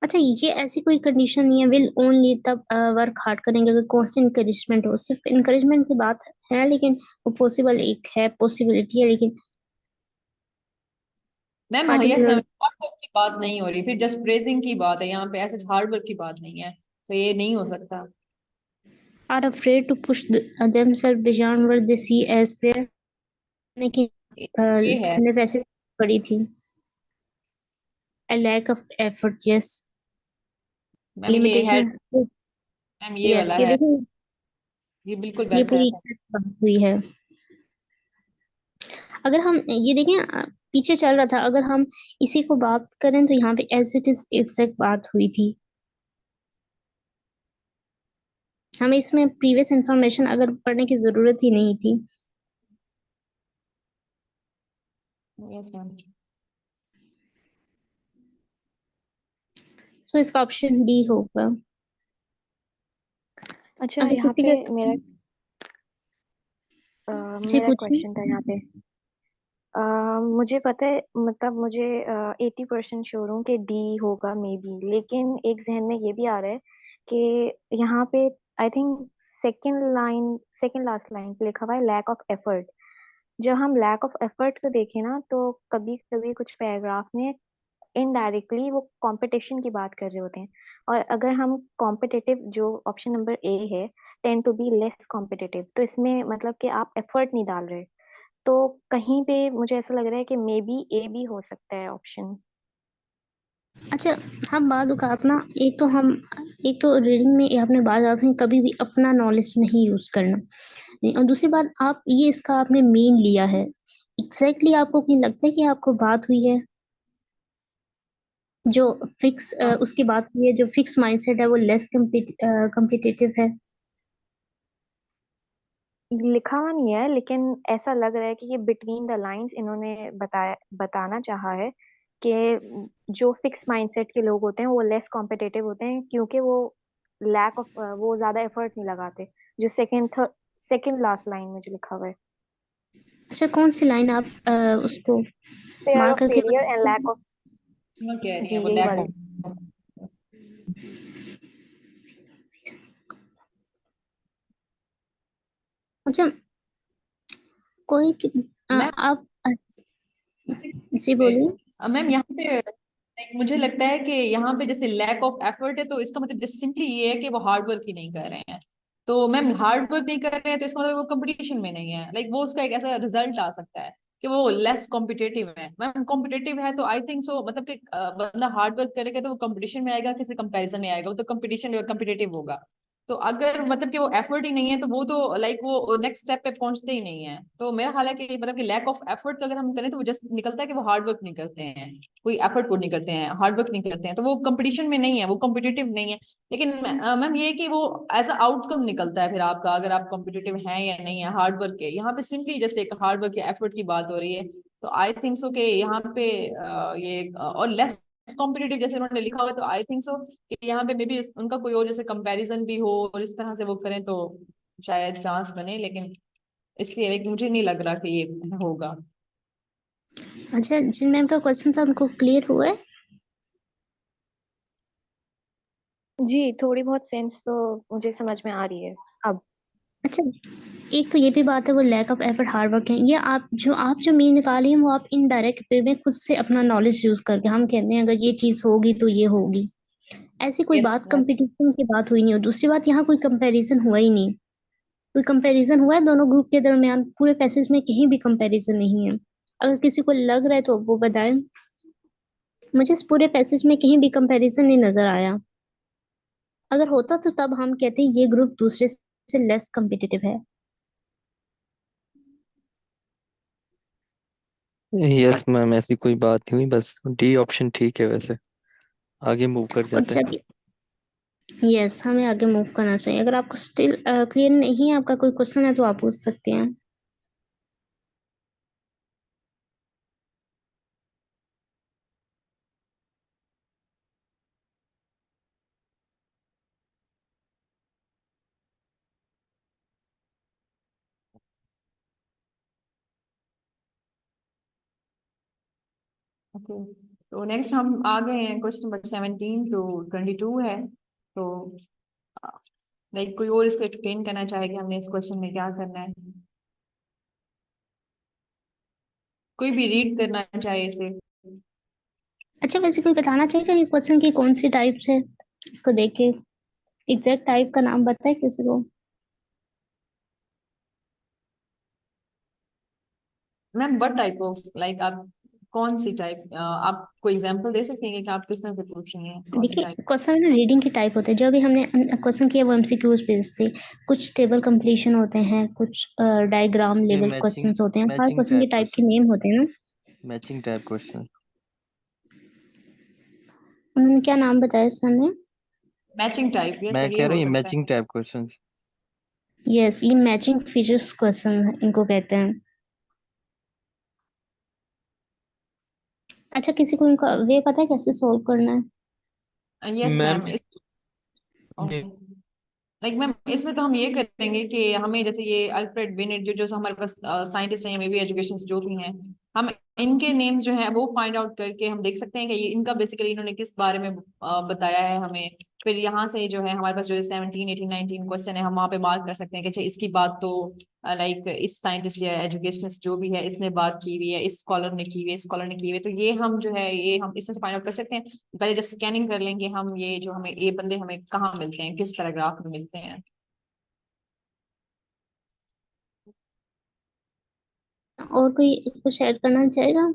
अच्छा, ये ऐसी कोई कंडीशन नहीं है विल ओनली तब वर्क हार्ड करेंगे अगर कौन सी इंकरेजमेंट हो। सिर्फ इंकरेजमेंट की बात है, लेकिन वो पॉसिबल एक है, पॉसिबिलिटी है, लेकिन मैम हाँ yes ma'am, particular hard work की बात नहीं हो रही, फिर जस्ट प्रेजिंग की बात है यहाँ पे, ऐसे हार्ड वर्क की बात नहीं है, तो ये नहीं हो सकता। Are afraid to push themselves beyond what they see as their. कि ये है हमने वैसे पढ़ी थी, a lack of effort, yes, ma'am, ये है limitation, मैम, ये yes, वाला ये है, देखिए, ये बिल्कुल ये वैसा पूरी है। exact बात हुई है। अगर हम ये देखें, पीछे चल रहा था, अगर हम इसी को बात करें तो यहाँ पे एज इट इज एग्जैक्ट बात हुई थी। हमें इसमें प्रीवियस इंफॉर्मेशन अगर पढ़ने की जरूरत ही नहीं थी। Yes ma'am. तो इसका ऑप्शन डी होगा। अच्छा, अगर यहाँ किसी पे का मेरा जी मेरा पूछिए। क्वेश्चन था यहाँ पे। मुझे पता है, मतलब मुझे 80% श्योर हूँ कि डी होगा मे बी, लेकिन एक जहन में ये भी आ रहा है कि यहाँ पे I think second last line पे लिखा हुआ है लैक ऑफ एफर्ट। जब हम लैक ऑफ एफर्ट को देखें ना, तो कभी कभी कुछ पैराग्राफ में इनडायरेक्टली वो कंपटीशन की बात कर रहे होते हैं। और अगर हम कॉम्पिटिटिव, जो ऑप्शन नंबर ए है, tend to be less competitive, तो इसमें मतलब कि आप एफर्ट नहीं डाल रहे। तो कहीं पे मुझे ऐसा लग रहा है कि मे बी ए भी हो सकता है ऑप्शन। अच्छा, हम बाद औक़ात ना एक तो रीडिंग में आपने बात आती है कभी भी अपना नॉलेज नहीं यूज़ करना। और दूसरी बात, आप ये इसका आपने मेन लिया है। एग्ज़ैक्टली आपको नहीं लगता है कि आपको बात हुई है? जो उसकी बात हुई है, जो फिक्स माइंडसेट है वो लेस कॉम्पिटिटिव है। लिखा हुआ नहीं है, लेकिन ऐसा लग रहा है कि ये बिटवीन द लाइंस इन्होंने बताना चाहा है कि जो फिक्स माइंडसेट के लोग होते हैं वो लेस कॉम्पिटिटिव होते हैं, क्योंकि वो ज्यादा एफर्ट नहीं लगाते। जो सेकंड लास्ट लाइन में जो लिखा हुआ है, अच्छा, कौन-सी लाइन आप उसको फेयर मार्क ऑफ करके फेलियर एंड लैक ऑफ, मैं कह रही जी है वो यही लैक वाली। ऑफ। अच्छा, कोई कि मैम आप जी बोलिए। मैम यहाँ पे like, मुझे लगता है कि यहाँ पे जैसे लैक ऑफ एफर्ट है, तो इसका मतलब जैसे सिंपली ये है कि वो हार्ड वर्क ही नहीं कर रहे हैं। तो मैम हार्ड वर्क नहीं कर रहे हैं तो इसका मतलब वो कंपटीशन में नहीं है। लाइक वो उसका एक ऐसा रिजल्ट आ सकता है कि वो लेस कॉम्पिटेटिव है। मैम कॉम्पिटेटिव है तो आई थिंक सो, मतलब कि बंदा हार्ड वर्क करेगा तो वो कंपटीशन में आएगा, किसी कंपैरिजन में आएगा, वो तो कंपटीशन कॉम्पिटेटिव होगा। तो अगर मतलब कि वो एफर्ट ही नहीं है तो वो तो लाइक वो नेक्स्ट स्टेप पे पहुंचते ही नहीं है। तो मेरा ख्याल है कि मतलब कि लैक ऑफ एफर्ट अगर हम करें तो वो जस्ट निकलता है कि वो हार्ड वर्क नहीं करते हैं, कोई एफर्ट पुट नहीं करते हैं, हार्ड वर्क नहीं करते हैं, तो वो कंपटीशन में नहीं है, वो कॉम्पिटिटिव नहीं है। लेकिन मैम ये है कि वो एज अ आउटकम निकलता है फिर आपका, अगर आप कॉम्पिटिटिव हैं या नहीं है हार्ड वर्क के। यहाँ पे सिंपली जस्ट एक हार्ड वर्क या एफर्ट की बात हो रही है। तो आई थिंक सो कि यहाँ पे और लेस कॉम्पिटिटिव जैसे उन्होंने लिखा हुआ है, तो आई थिंक सो कि यहाँ पे मे बी उनका कोई और जैसे कंपैरिजन भी हो और इस तरह से वो करें तो शायद चांस बने। लेकिन इसलिए लेकिन मुझे नहीं लग रहा कि ये होगा। अच्छा, जिन मैम का क्वेश्चन था उनको क्लियर हुआ है? जी थोड़ी बहुत सेंस तो मुझे समझ में आ रही है अब। अच्छा, एक तो ये भी बात है वो lack of effort hard work है। ये आप जो मीन निकाली हैं वो आप इनडायरेक्ट वे में खुद से अपना नॉलेज यूज़ करके हम कहते हैं अगर ये चीज़ होगी तो ये होगी। ऐसी कोई यस बात कंपटीशन की बात हुई नहीं। और दूसरी बात, यहाँ कोई कंपैरिजन हुआ ही नहीं। कोई कंपैरिजन हुआ है दोनों ग्रुप के दरमियान? पूरे पैसेज में कहीं भी कंपैरिजन नहीं है। अगर किसी को लग रहा है तो वो बताएं। मुझे इस पूरे पैसेज में कहीं भी कंपैरिजन नहीं नजर आया। अगर होता तो तब हम कहते ये ग्रुप दूसरे से लेस कॉम्पिटिटिव है। यस मैम, ऐसी कोई बात नहीं हुई, बस डी ऑप्शन ठीक है। वैसे आगे मूव कर और जाते हैं। चलिए, यस, हमें आगे मूव करना चाहिए। अगर आपको स्टिल क्लियर नहीं है, आपका कोई क्वेश्चन है तो आप पूछ सकते हैं। ओके। तो नेक्स्ट हम आ गए हैं, क्वेश्चन नंबर 17 टू 22 है। तो लाइक कोई और इसको एक्सप्लेन करना चाहे कि हमने इस क्वेश्चन में क्या करना है? कोई भी रीड करना चाहे इसे? अच्छा, वैसे कोई बताना चाहिए ये क्वेश्चन की कौन सी टाइप्स है? इसको देख के एग्जैक्ट टाइप का नाम बताए किसी को? Ma'am what type of, like आप कौन सी टाइप, आप कोई एग्जांपल दे सकते हैं कि आप किस तरह से पूछ रही हैं, कौन सी देखिए, टाइप? क्वेश्चन में रीडिंग की टाइप होते हैं। जो अभी हमने क्वेश्चन किया वो एमसीक्यूज बेस से। कुछ टेबल कंप्लीशन होते हैं, कुछ डायग्राम ये लेवल मैचिंग क्वेश्चंस होते हैं। हर मैचिंग क्वेश्चन के टाइप टाइप के क्वेश्चन, नेम होते हैं ना। Matching type question. उन्होंने क्या नाम बताया सर ने? मैचिंग टाइप, ये मैं सर ये कह रहा हो हूँ ये सकता मैचिंग है। Type question. यस, ये मैचिंग फीचर्स क्वेश्चन इनको कहते हैं। अच्छा, किसी को इनका वे पता है कैसे सोल्व करना है? Yes ma'am ma'am. ये लाइक मैम इसमें तो हम ये करेंगे कि हमें जैसे ये अल्फ्रेड बिनेट जो जो हमारे पास साइंटिस्ट हैं, मे बी एजुकेशन जो भी हैं, हम इनके नेम्स जो हैं वो फाइंड आउट करके हम देख सकते हैं कि ये इनका बेसिकली इन्होंने किस बारे में बताया है हमें। फिर यहाँ से जो है हमारे पास जो 17 18 19 क्वेश्चन है, हम वहाँ पे मार्क कर सकते हैं कि अच्छा इसकी बात तो लाइक इस साइंटिस्ट या एजुकेशनिस्ट जो भी है इसने बात की हुई है, इस स्कॉलर ने की हुई है, इस स्कॉलर ने की हुई है, तो ये हम जो है ये हम इसमें से फाइंड आउट कर सकते हैं। पहले जस्ट स्कैनिंग कर लेंगे हम, ये जो हमें ये बंदे हमें कहाँ मिलते हैं, किस पैराग्राफ में मिलते हैं। और कोई कुछ ऐड करना चाहेगा?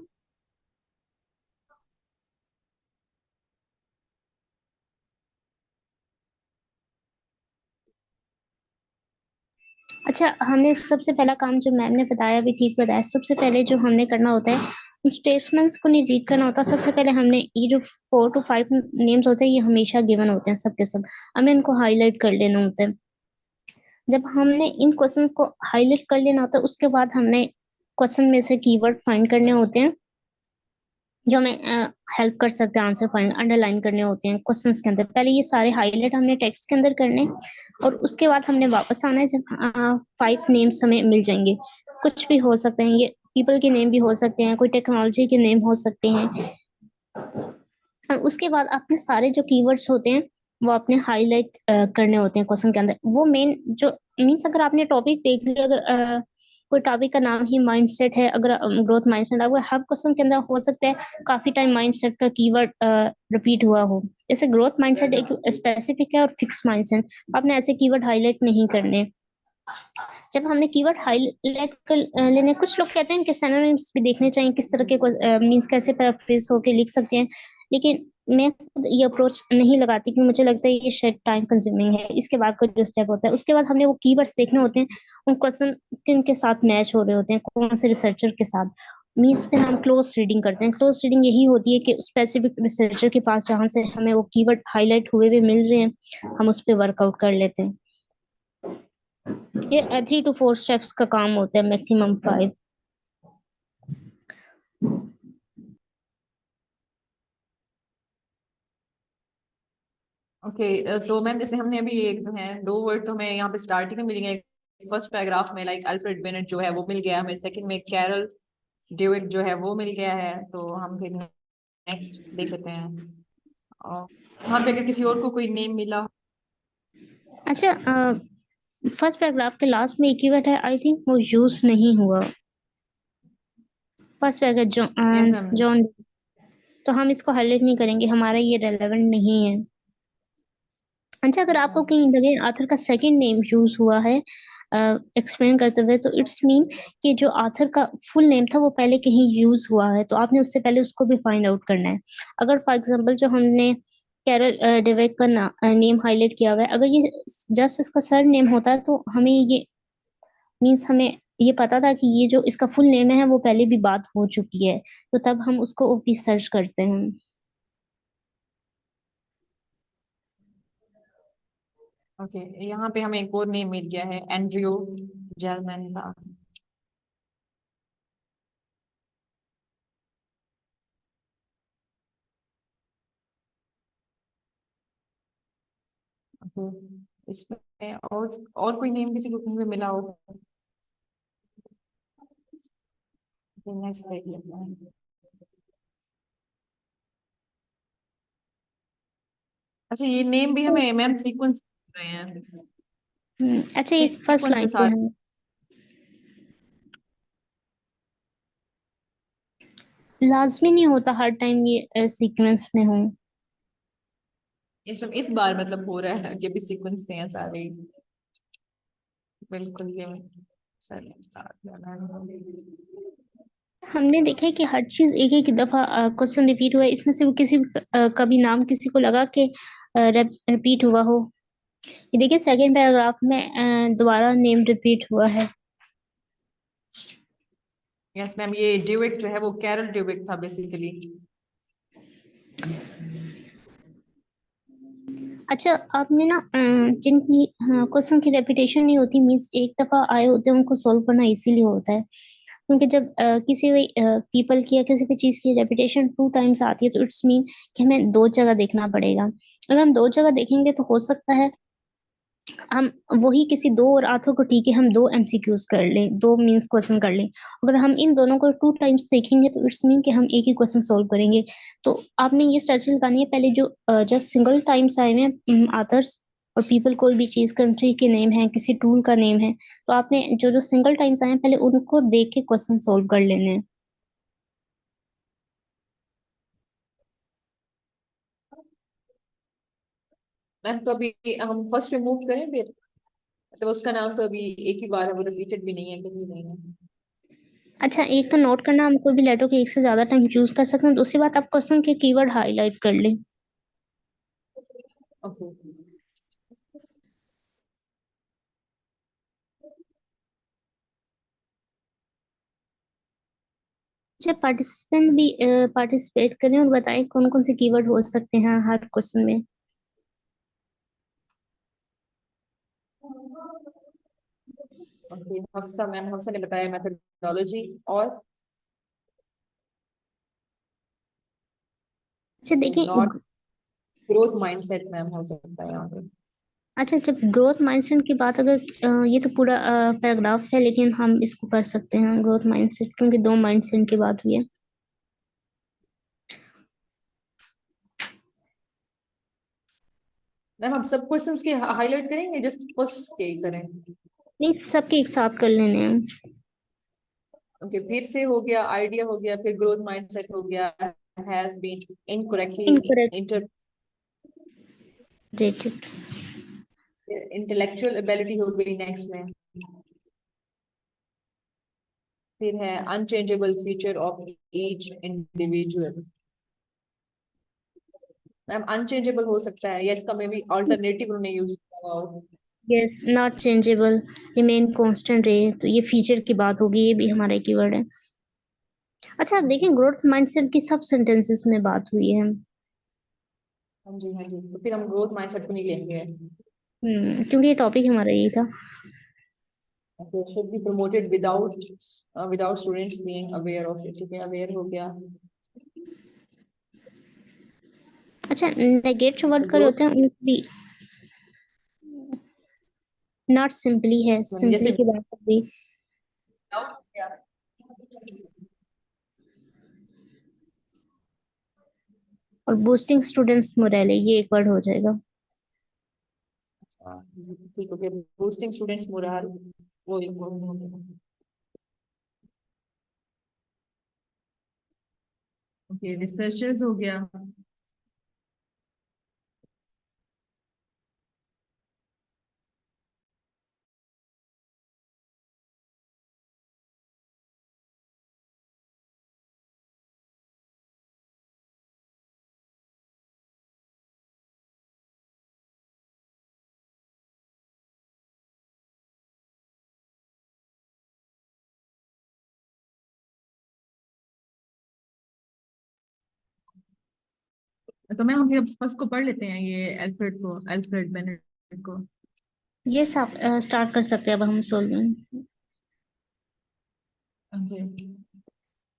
अच्छा, हमें सबसे पहला काम जो मैम ने बताया भी ठीक बताया। सबसे पहले जो हमने करना होता है, उन स्टेटमेंट्स को नहीं रीड करना होता। सबसे पहले हमने ये जो 4 to 5 नेम्स होते हैं, ये हमेशा गिवन होते हैं सबके सब, हमें इनको हाईलाइट कर लेना होता है। जब हमने इन क्वेश्चन को हाईलाइट कर लेना होता है, उसके बाद हमने क्वेश्चन में से कीवर्ड फाइंड करने होते हैं जो हमें हेल्प कर सकते हैं आंसर फाइंड, अंडरलाइन करने होते हैं क्वेश्चंस के अंदर। पहले ये सारे हाईलाइट हमने टेक्स्ट के अंदर करने, और उसके बाद हमने वापस आना है जब 5 नेम्स हमें मिल जाएंगे। कुछ भी हो सकते हैं, ये पीपल के नेम भी हो सकते हैं, कोई टेक्नोलॉजी के नेम हो सकते हैं। और उसके बाद अपने सारे जो कीवर्ड्स होते हैं वो आपने हाईलाइट करने होते हैं क्वेश्चन के अंदर। वो मेन जो मीन्स, अगर आपने टॉपिक देख लिया, अगर कोई टॉपिक का नाम ही माइंडसेट है, अगर ग्रोथ माइंडसेट, अगर हर क्वेश्चन के अंदर हो सकता है काफी टाइम माइंडसेट का कीवर्ड रिपीट हुआ हो। जैसे ग्रोथ माइंडसेट एक स्पेसिफिक है और फिक्स माइंडसेट, आपने ऐसे कीवर्ड हाईलाइट नहीं करने। जब हमने कीवर्ड हाईलाइट कर लेने, कुछ लोग कहते हैं कि सिनोनिम्स भी देखने चाहिए, किस तरह के मींस कैसे पैराफ्रेज होके लिख सकते हैं, लेकिन मैं खुद ये अप्रोच नहीं लगाती क्योंकि मुझे लगता है ये शायद टाइम कंज्यूमिंग है। इसके बाद का जो स्टेप होता है, उसके बाद हमने वो कीवर्ड्स देखने होते हैं, उन क्वेश्चन किन के साथ मैच हो रहे होते हैं, कौन से रिसर्चर के साथ। मीन्स फिर हम क्लोज रीडिंग करते हैं। क्लोज रीडिंग यही होती है कि स्पेसिफिक रिसर्चर के पास जहाँ से हमें वो कीवर्ड हाईलाइट हुए हुए मिल रहे हैं, हम उस पर वर्कआउट कर लेते हैं। ये 3 to 4 स्टेप्स का काम होता है, मैक्सिमम 5। ओके, तो मैम जैसे हमने अभी एक जो है 2 वर्ड तो हमें यहाँ पे स्टार्टिंग में मिल गए। फर्स्ट पैराग्राफ में लाइक अल्फ्रेड बेनेट जो है वो मिल गया हमें, सेकंड में कैरल ड्वेक जो है वो मिल गया है। तो हम फिर नेक्स्ट देख लेते हैं, और वहाँ पे अगर किसी और को कोई नेम मिला हो। अच्छा, फर्स्ट पैराग्राफ के लास्ट में एक कीवर्ड है, आई थिंक वो यूज नहीं हुआ। First paragraph Yes, ma'am. John, तो हम इसको हाईलाइट नहीं करेंगे, हमारा ये रेलेवेंट नहीं है। अच्छा, अगर आपको कहीं लगे आथर का सेकंड नेम यूज हुआ है एक्सप्लेन करते हुए, तो इट्स मीन कि जो आथर का फुल नेम था वो पहले कहीं यूज हुआ है, तो आपने उससे पहले उसको भी फाइंड आउट करना है। अगर फॉर एग्जांपल जो हमने कैरल ड्वेक का नेम हाईलाइट किया हुआ है, अगर ये जस्ट इसका सर नेम होता है तो हमें ये मीन्स हमें ये पता था कि ये जो इसका फुल नेम है वो पहले भी बात हो चुकी है, तो तब हम उसको ओपी सर्च करते हैं। ओके, यहाँ पे हमें एक और नेम मिल गया है, एंड्रयू जेलमैन का। ओके, इसमें और कोई नेम किसी को कहीं पे मिला हो? नेक्स्ट देख लेते हैं। अच्छा, ये नेम भी हमें मैम सीक्वेंस रहे हैं, अच्छा, ये फर्स्ट सीक्वेंस लाइन से पे सारे। है, लाजमी नहीं होता हर टाइम ये सीक्वेंस में हो। इस बार मतलब हो रहा है कि अभी सीक्वेंस से हैं सारे, बिल्कुल ये सर। हमने देखा है कि हर चीज एक एक दफा क्वेश्चन रिपीट हुआ है, इसमें से वो किसी कभी नाम किसी को लगा के रिपीट हुआ हो। ये देखिए सेकंड पैराग्राफ में दोबारा नेम रिपीट हुआ है। यस मैम, ये ड्यूक जो है वो कैरल ड्यूक था बेसिकली। अच्छा, आपने ना जिनकी क्वेश्चन की रेपिटेशन नहीं होती, मीन्स एक दफा आए होते हैं, उनको सॉल्व करना इसीलिए होता है क्योंकि जब किसी भी पीपल की या किसी भी चीज की रेपिटेशन 2 टाइम्स आती है, तो इट्स मीन कि हमें 2 जगह देखना पड़ेगा। अगर हम 2 जगह देखेंगे तो हो सकता है हम वही किसी 2 और आथर को, ठीक है, हम 2 एमसीक्यूज कर लें, 2 मीन्स क्वेश्चन कर लें। अगर हम इन दोनों को 2 टाइम्स देखेंगे तो इट्स मीन कि हम एक ही क्वेश्चन सॉल्व करेंगे। तो आपने ये स्ट्रेटजी लगानी है, पहले जो जस्ट सिंगल टाइम्स आए हैं आथर्स, और पीपल कोई भी चीज, कंट्री के नेम है, किसी टूल का नेम है, तो आपने जो जो सिंगल टाइम्स आए हैं पहले उनको देख के क्वेश्चन सोल्व कर लेने हैं। मैम तो अभी हम फर्स्ट पे मूव करें फिर, मतलब उसका नाम तो अभी एक ही बार है, वो रिपीटेड भी नहीं है, कहीं नहीं है। अच्छा, एक तो नोट करना, हम कोई भी लेटर को एक से ज्यादा टाइम चूज कर सकते हैं। दूसरी बात, आप क्वेश्चन के कीवर्ड हाईलाइट कर लें। ओके। अच्छा, पार्टिसिपेंट भी पार्टिसिपेट करें और बताएं कौन कौन से कीवर्ड हो सकते हैं हर क्वेश्चन में। ओके, हफ्सा ने बताया मेथोडोलॉजी, और अच्छा देखिए, नॉट ग्रोथ माइंडसेट मैम हो सकता है यहाँ पे। अच्छा जब ग्रोथ माइंडसेट की बात, अगर ये तो पूरा पैराग्राफ है, लेकिन हम इसको कर सकते हैं ग्रोथ माइंडसेट, क्योंकि दो माइंडसेट की बात हुई है। मैम हम सब क्वेश्चंस के हाईलाइट करेंगे, जस्ट फर्स्ट के ही करें? नहीं, सबके एक साथ कर लेने हैं। ओके, फिर से हो गया, आइडिया हो गया, फिर ग्रोथ माइंडसेट हो गया, has been incorrectly incorrect rated. Intellectual ability हो गई नेक्स्ट में। फिर है unchangeable feature of each individual. Ma'am unchangeable हो सकता है, या इसका मे बी ऑल्टरनेटिव उन्होंने यूज किया हो। Yes, not changeable, remain constant रहे, तो ये फीचर की बात होगी, ये भी हमारा कीवर्ड है। अच्छा, देखिए ग्रोथ माइंडसेट की सब सेंटेंसेस में बात हुई है। हाँ जी, हाँ जी, तो फिर हम ग्रोथ माइंडसेट को नहीं लेंगे। क्योंकि ये टॉपिक हमारा यही था। Okay, should be promoted without students being aware of it। ठीक है, अवेयर हो गया। अच्छा, नेगेट जो वर्ड करे ग्रोथ होते हैं उनको भी नॉट सिंपली है, सिंपली जैसे की बात कर दी। without क्या? और बूस्टिंग स्टूडेंट्स मोरल, ये एक वर्ड हो जाएगा। हाँ, ठीक, ओके, बूस्टिंग स्टूडेंट्स मोरल, वो इम्पोर्टेंट हो गया। ओके, रिसर्चर्स हो गया। तो मैम हम फिर फर्स्ट को पढ़ लेते हैं, ये अल्फ्रेड बेनेट को। ये सब स्टार्ट कर सकते हैं अब हम सोल्विंग। ओके,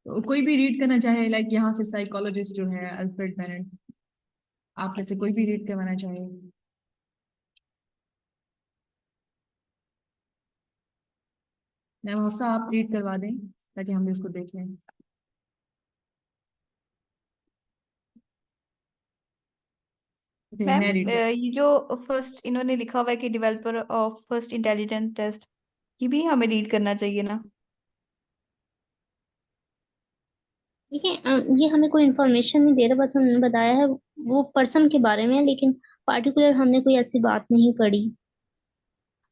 तो कोई भी रीड करना चाहे, लाइक यहाँ से साइकोलॉजिस्ट जो है अल्फ्रेड बेनेट, आप में से कोई भी रीड करवाना चाहे? मैम हफ्सा आप रीड करवा दें ताकि हम भी इसको देख लें। ओके, मैम मैं रीड कर। ये जो फर्स्ट इन्होंने लिखा हुआ है कि developer of first intelligence test, ये भी हमें रीड करना चाहिए ना? ठीक है, ये हमें कोई इन्फॉर्मेशन नहीं दे रहा, बस उन्होंने बताया है वो पर्सन के बारे में, लेकिन पार्टिकुलर हमने कोई ऐसी बात नहीं पढ़ी।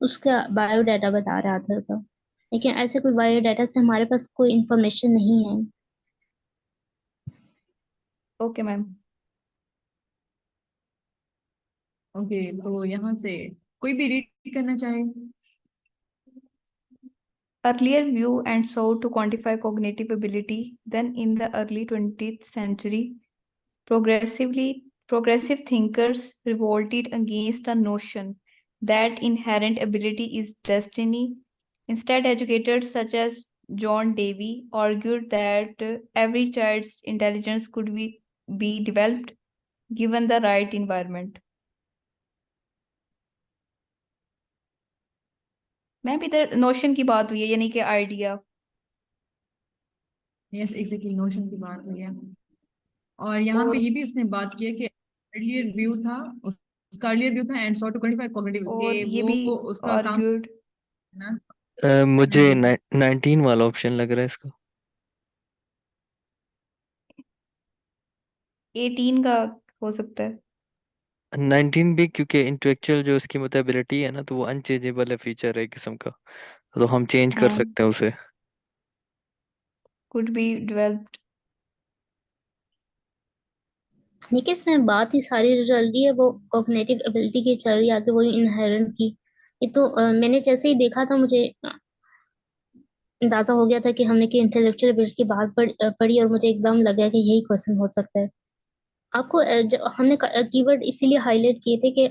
उसका बायोडाटा बता रहा था तो, लेकिन ऐसे कोई बायोडाटा से हमारे पास कोई इन्फॉर्मेशन नहीं है। Okay ma'am. ओके, तो यहाँ से कोई भी रीड करना चाहे? Earlier view and sought to quantify cognitive ability, then in the early 20th century, progressive thinkers revolted against the notion that inherent ability is destiny. Instead, educators such as John Dewey argued that every child's intelligence could be developed given the right environment. Ma'am इधर notion की बात हुई है, यानी कि idea. Yes, exactly, notion की बात हुई है। और यहाँ पे और ये भी उसने बात की है कि अर्लियर व्यू था, उसका अर्लियर भी था and sought to quantify cognitive और ये वो भी उसका काम आर्ग्यूड ना। मुझे हाँ जी 19 वाला ऑप्शन लग रहा है इसका। 18 का हो सकता है। 19 भी, क्योंकि इंटेलेक्चुअल जो इसकी एबिलिटी है ना, तो वो अनचेंजेबल है, फीचर है एक किस्म का, तो हम चेंज कर हाँ, सकते हैं उसे। could be developed। देखिए इसमें बात ही सारी जो चल रही है वो कॉग्निटिव एबिलिटी की चल रही है, आगे वही इनहेरेंट की। ये तो मैंने जैसे ही देखा था मुझे अंदाजा हो गया था कि हमने कि इंटेलेक्चुअल एबिलिटी की बात पढ़ी और मुझे एकदम लगा कि यही क्वेश्चन हो सकता है। आपको जो हमने कीवर्ड इसीलिए हाईलाइट किए थे कि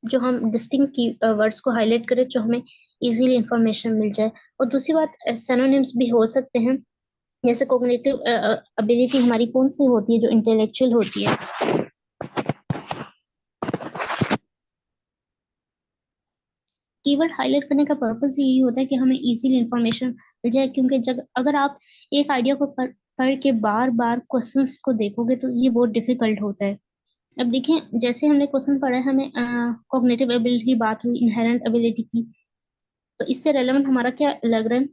जो हम डिस्टिंक्ट की वर्ड्स को हाईलाइट करें जो हमें इजीली इंफॉर्मेशन मिल जाए। और दूसरी बात सिनोनिम्स भी हो सकते हैं, जैसे कॉग्निटिव एबिलिटी हमारी कौन सी होती है, जो इंटेलेक्चुअल होती है। कीवर्ड हाईलाइट करने का पर्पस यही होता है कि हमें इजीली इंफॉर्मेशन मिल जाए, क्योंकि जब अगर आप एक आइडिया को पढ़ के बार बार क्वेश्चंस को देखोगे तो ये बहुत डिफिकल्ट होता है। अब देखिए जैसे हमने क्वेश्चन पढ़ा है, हमें कॉग्निटिव एबिलिटी की बात हुई, इनहेरेंट एबिलिटी की, तो इससे रेलेवेंट हमारा क्या लग रहा है?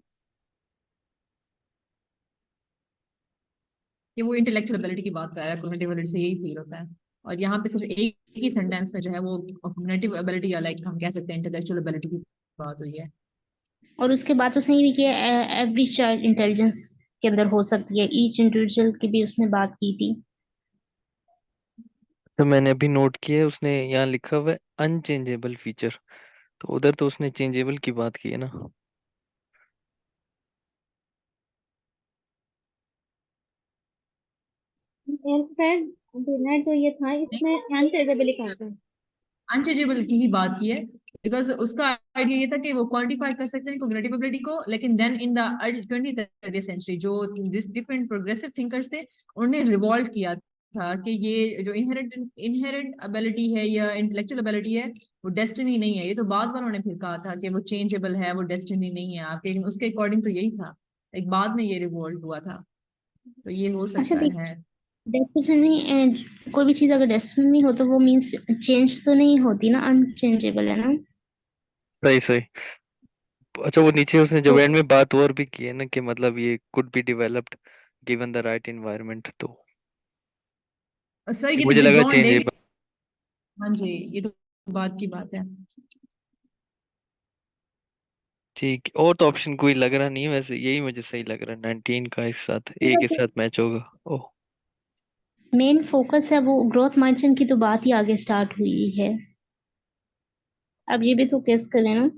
कि वो इंटेलेक्चुअल एबिलिटी की बात कर रहा है, कॉग्निटिव एबिलिटी से यही फील होता है। और यहाँ पे सिर्फ एक ही सेंटेंस में जो है वो कॉग्निटिव एबिलिटी या लाइक हम कह सकते हैं इंटेलेक्चुअल एबिलिटी की बात हुई है। और उसके बाद उसने ये भी किया एवरी चाइल्ड इंटेलिजेंस के अंदर हो सकती है, ईच इंडिविजुअल की भी उसने बात की थी। तो मैंने अभी नोट किया है, उसने यहाँ लिखा हुआ है अनचेंजेबल फीचर, तो उधर तो उसने चेंजेबल की बात की है ना। एल्फ्रेड बिनेट जो ये था इसमें अनचेंजेबल कहा था। अनचेंजेबल की ही बात की है, बिकॉज उसका आइडिया ये था कि वो क्वांटिफाई कर सकते हैं कॉग्निटिव एबिलिटी को, लेकिन then in the 20th century जो डिफरेंट प्रोग्रेसिव थिंकर्स थे उन्होंने रिवॉल्ट किया था कि ये जो इनहेरेंट एबिलिटी है या इंटेलेक्चुअल एबिलिटी है वो डेस्टिनी नहीं है। ये तो बाद वालों ने फिर कहा था कि वो चेंजेबल है, वो डेस्टिनी नहीं है आपके, लेकिन उसके अकॉर्डिंग तो यही था। एक बाद में ये रिवॉल्ट हुआ था, तो ये हो अच्छा सकता है। डेस्टिनी, कोई भी चीज अगर डेस्टिनी हो तो वो मीन्स चेंज तो नहीं होती ना, अनचेंजेबल है ना। सही सही। अच्छा, वो नीचे उसने जब तो एंड में बात और भी की है ना कि ये could be developed given the right environment, तो सर ये ये मुझे तो लगा जॉन डेवी, चेंजेबल। हाँ जी ये तो बात की बात है। ठीक, और तो ऑप्शन कोई लग रहा नहीं है, वैसे यही मुझे सही लग रहा है, 19 का इस साथ ए के साथ मैच होगा। ओह, मेन फोकस है वो ग्रोथ माइंडसेट की, तो बात ही आगे स्टार्ट हुई है। अब ये भी तो केस करें ना,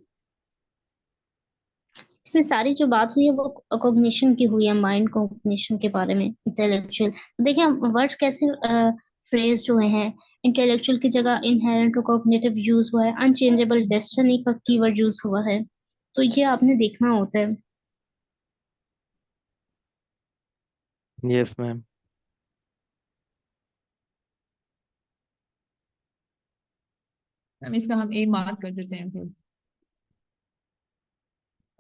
इसमें सारी जो बात हुई है वो कॉग्निशन की हुई है, माइंड कॉग्निशन के बारे में, इंटेलेक्चुअल। देखिए वर्ड्स कैसे फ्रेज्ड हुए हैं, इंटेलेक्चुअल की जगह इनहेरेंट और कॉग्निटिव यूज हुआ है, अनचेंजेबल डेस्टिनी का कीवर्ड यूज हुआ है, तो ये आपने देखना होता है। Yes ma'am. मैम इसका हम ए मार्क कर देते हैं फिर।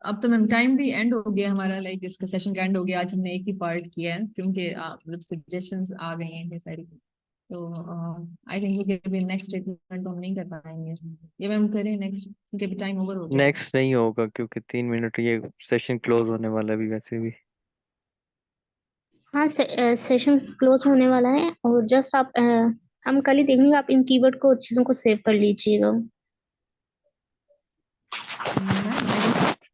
अब तो मैम टाइम भी एंड हो गया हमारा, लाइक इसका सेशन का एंड हो गया। आज हमने एक ही पार्ट किया है क्योंकि मतलब सजेशंस आ गई हैं ढेर सारी, तो आई थिंक ये अभी नेक्स्ट स्टेटमेंट तो हम नहीं कर पाएंगे। ये मैम करें नेक्स्ट क्योंकि अभी टाइम ओवर हो गया है। नेक्स्ट नहीं होगा क्योंकि 3 मिनट, ये सेशन क्लोज होने वाला है अभी वैसे भी। हाँ सेशन क्लोज होने वाला है, और जस्ट आप हम कल ही देखेंगे, आप इन कीवर्ड को चीजों को सेव कर लीजिएगा। Ma'am I don't,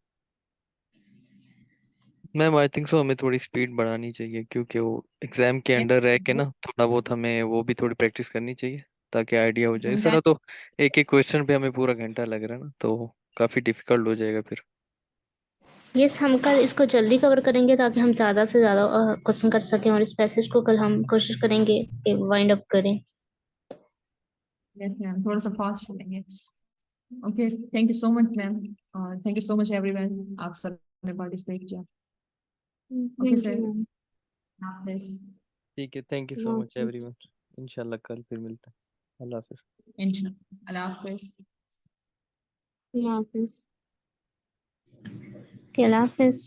ma'am I think so हमें थोड़ी स्पीड बढ़ानी चाहिए, क्योंकि वो एग्जाम के अंडर रह के ना थोड़ा बहुत हमें वो भी थोड़ी प्रैक्टिस करनी चाहिए ताकि आइडिया हो जाए। इस तरह तो एक एक क्वेश्चन पे हमें पूरा घंटा लग रहा है ना, तो काफी डिफिकल्ट हो जाएगा फिर। यस हम कल इसको जल्दी कवर करेंगे ताकि हम ज़्यादा से ज़्यादा क्वेश्चन कर सकें, और इस पैसेज को कल हम कोशिश करेंगे कि वाइंड अप करें। यस मैम थोड़ा सा फास्ट चलेंगे। Okay thank you so much ma'am, और thank you so much everyone, आप सब ने पार्टिसिपेट किया। Okay thank sir, you ma'am. ठीक है, thank you so much everyone. इंशाल्लाह कल फिर मिलते हैं। अल्लाह हाफिज। इंशाल्लाह अल्लाह हाफिज। अल्लाह हाफिज। अल्लाह हाफिज़।